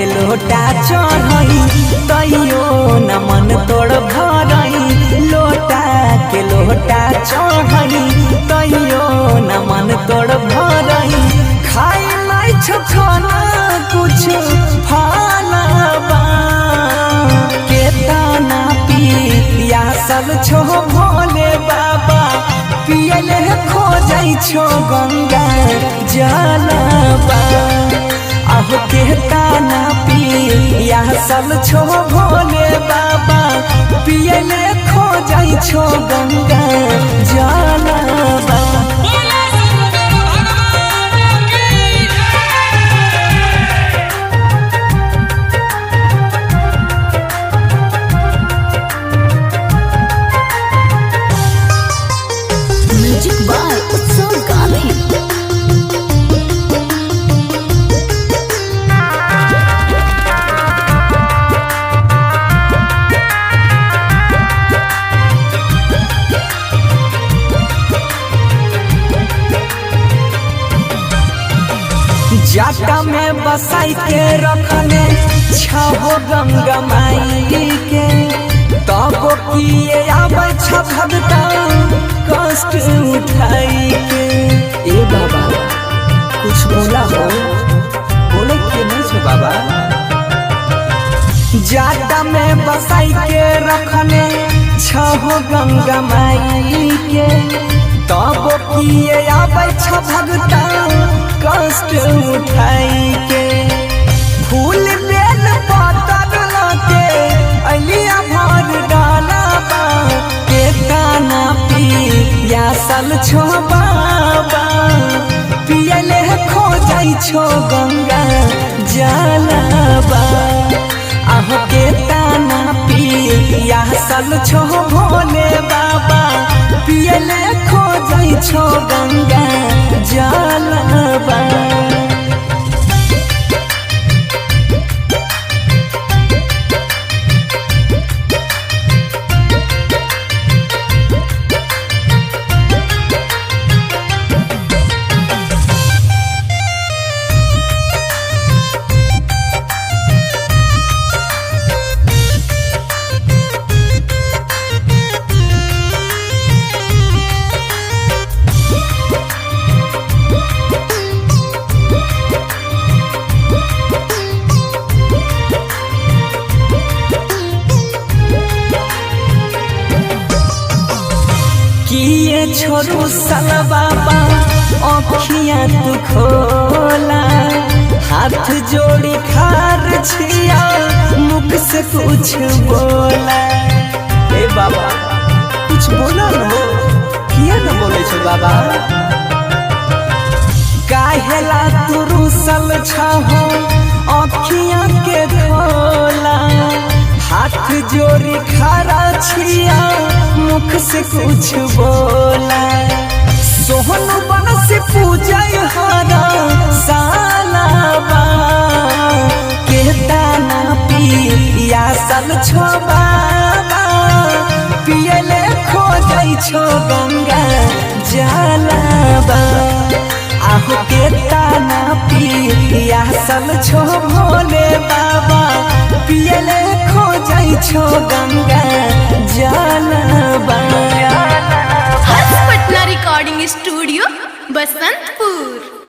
के लोटा चढ़ई तैयो न मन तोड़ भरई, लोटा के लोटा चढ़ई तैयो न मन तोड़ भरई। खाई नहीं छछना कुछ फालबा के ताना पिया सब छो भोले बाबा, पियले खोजै छो गंगा जलबा। आहो के ताना पिया सब छो भोले बाबा, पियले खोजै छो गंगा जलबा। म्यूजिक बाय उत्सव गांधी। जाटा में बसाई के रखने छहो गंगा माई के, तब किए आबै छ भगता कष्ट उठाई के। ए बाबा कुछ बोला हो, बोले के नहीं छो बाबा। जाटा में बसाई के रखने छहो गंगा माई के, तब किए आबै छ भगता कष्ट उठाई के। फूल बेल पतर लगे अलिया भर डालबा, के ताना पिया सल छो बाबा, पियले खोजै छो गंगा जलबा। आहो के ताना पिया सल छो भोले बाबा, पियले खोजै छो गंगा जलबा। किए छोरू सल बाबा अखिया तू खोला, हाथ जोड़ी खार छिया मुख से कुछ बोला। ए बाबा कुछ बोला न हो, किया न बोले छो बाबा। काहेला तू रुसल छहो अखिया के खोला, हाथ जोड़ी खारा छिया मुख से कुछ बोला। सोहन बन से पूजय हरा सालबा, के ताना पिया सल छो बाबा, पियले खोजै छो गंगा जलबा। आहो के ताना पिया सल छो भोले बाबा, पियले खोजै छो गंगा जलबा। हर्ष पटना रिकॉर्डिंग स्टूडियो बसंत